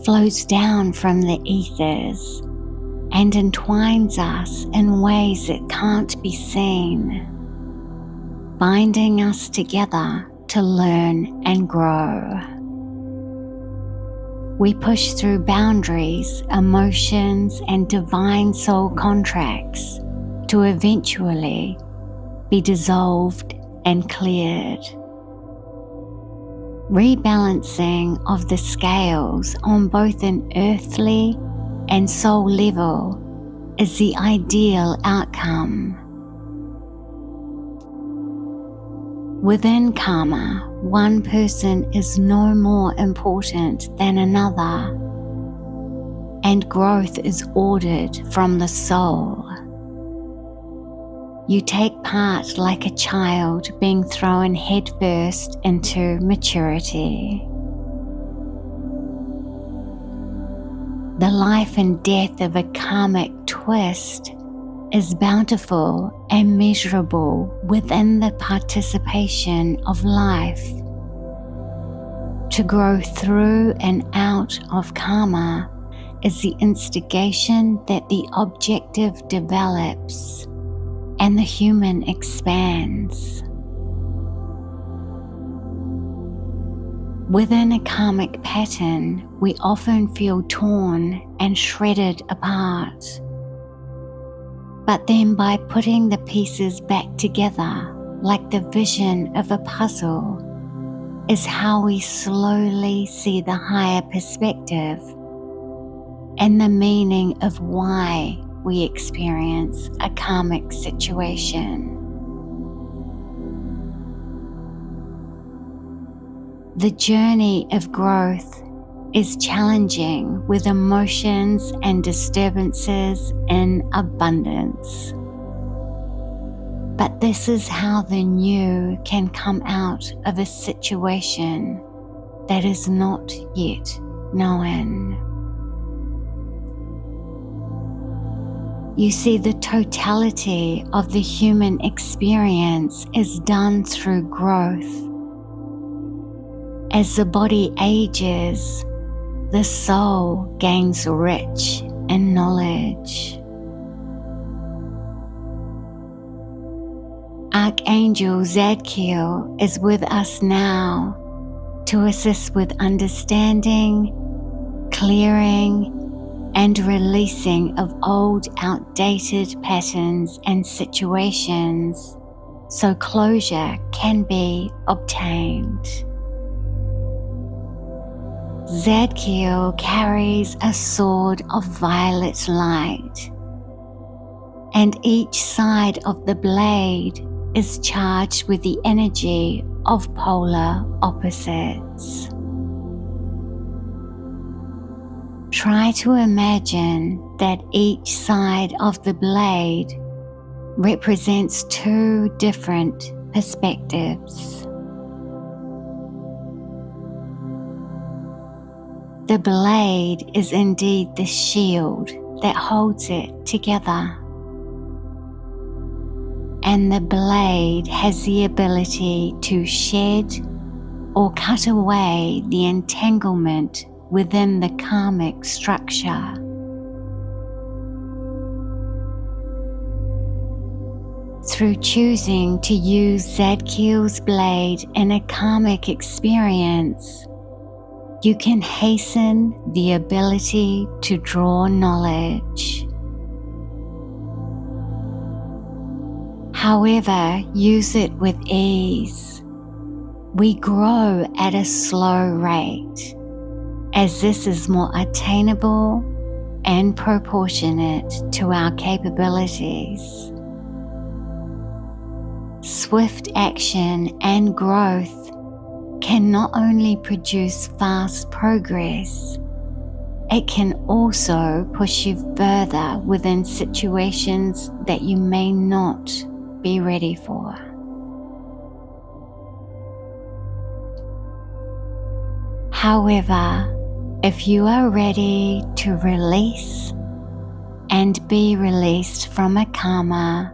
flows down from the ethers and entwines us in ways that can't be seen, binding us together to learn and grow. We push through boundaries, emotions, and divine soul contracts to eventually be dissolved and cleared. Rebalancing of the scales on both an earthly and soul level is the ideal outcome. Within karma, one person is no more important than another, and growth is ordered from the soul. You take part like a child being thrown headfirst into maturity. The life and death of a karmic twist is bountiful and measurable within the participation of life. To grow through and out of karma is the instigation that the objective develops and the human expands. Within a karmic pattern, we often feel torn and shredded apart. But then by putting the pieces back together, like the vision of a puzzle, is how we slowly see the higher perspective and the meaning of why we experience a karmic situation. The journey of growth is challenging with emotions and disturbances in abundance. But this is how the new can come out of a situation that is not yet known. You see, the totality of the human experience is done through growth. As the body ages, the soul gains rich in knowledge. Archangel Zadkiel is with us now to assist with understanding, clearing, and releasing of old, outdated patterns and situations so closure can be obtained. Zadkiel carries a sword of violet light, and each side of the blade is charged with the energy of polar opposites. Try to imagine that each side of the blade represents two different perspectives. The blade is indeed the shield that holds it together. And the blade has the ability to shed or cut away the entanglement within the karmic structure. Through choosing to use Zadkiel's blade in a karmic experience, you can hasten the ability to draw knowledge. However, use it with ease. We grow at a slow rate, as this is more attainable and proportionate to our capabilities. Swift action and growth can not only produce fast progress, it can also push you further within situations that you may not be ready for. However, if you are ready to release and be released from a karma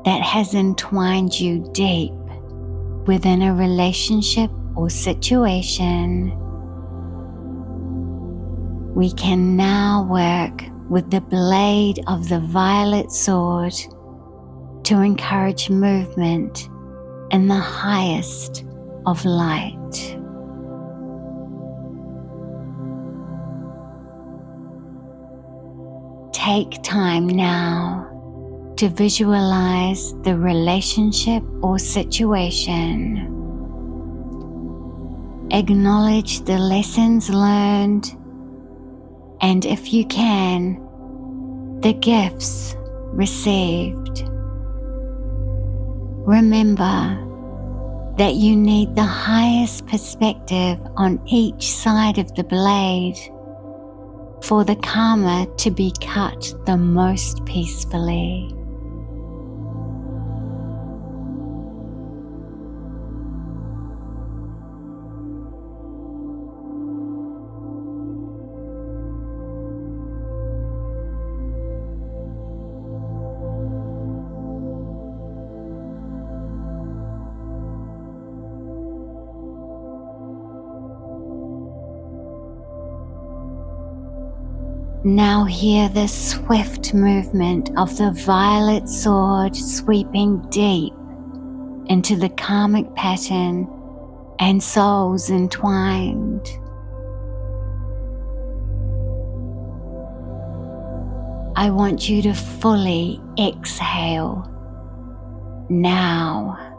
that has entwined you deep within a relationship or situation, We can now work with the blade of the violet sword to encourage movement in the highest of light. Take time now to visualize the relationship or situation. Acknowledge the lessons learned, and if you can, the gifts received. Remember that you need the highest perspective on each side of the blade for the karma to be cut the most peacefully. Now hear the swift movement of the violet sword sweeping deep into the karmic pattern and souls entwined. I want you to fully exhale now.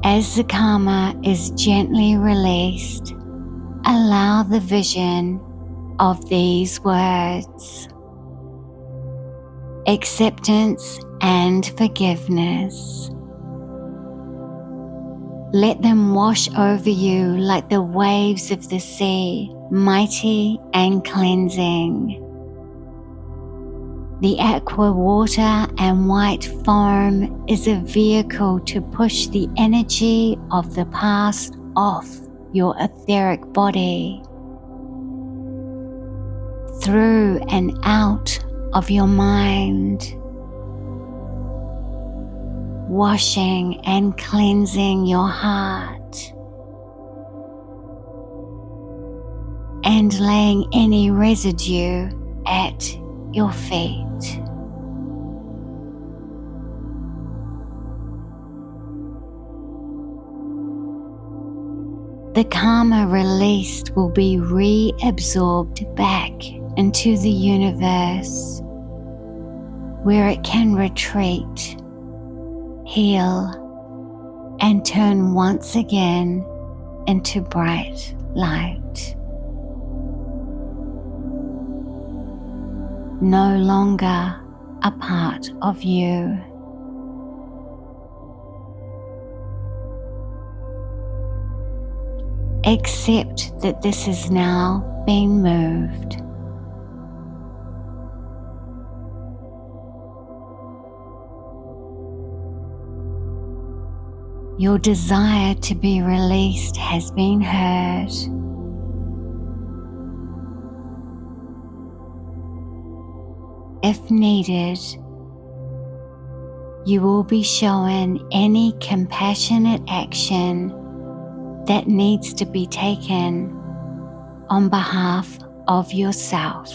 As the karma is gently released, allow the vision of these words: acceptance and forgiveness. Let them wash over you like the waves of the sea, mighty and cleansing. The aqua water and white foam is a vehicle to push the energy of the past off your etheric body, through and out of your mind, washing and cleansing your heart, and laying any residue at your feet. The karma released will be reabsorbed back into the universe, where it can retreat, heal, and turn once again into bright light. No longer a part of you. Accept that this is now being moved. Your desire to be released has been heard. If needed, you will be shown any compassionate action that needs to be taken on behalf of yourself.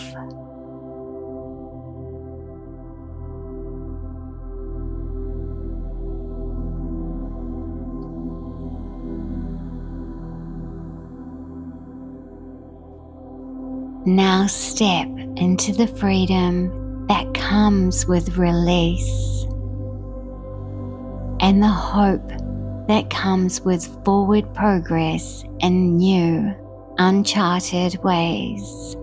Now step into the freedom that comes with release, and the hope that comes with forward progress in new, uncharted ways.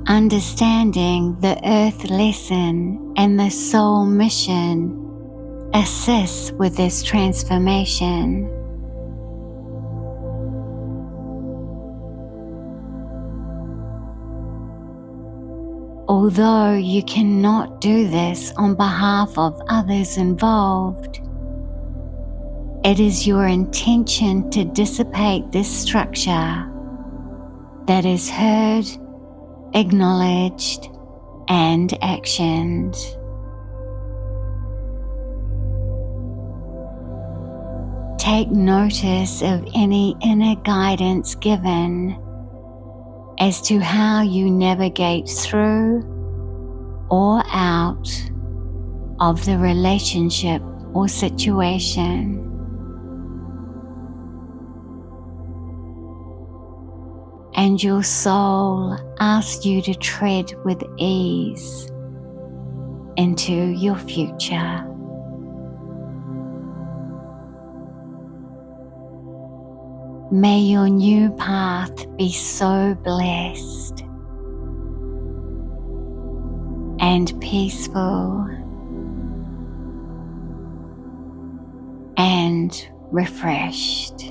Understanding the earth lesson and the soul mission assists with this transformation. Although you cannot do this on behalf of others involved, it is your intention to dissipate this structure that is heard, acknowledged, and actions. Take notice of any inner guidance given as to how you navigate through or out of the relationship or situation. And your soul asks you to tread with ease into your future. May your new path be so blessed and peaceful and refreshed.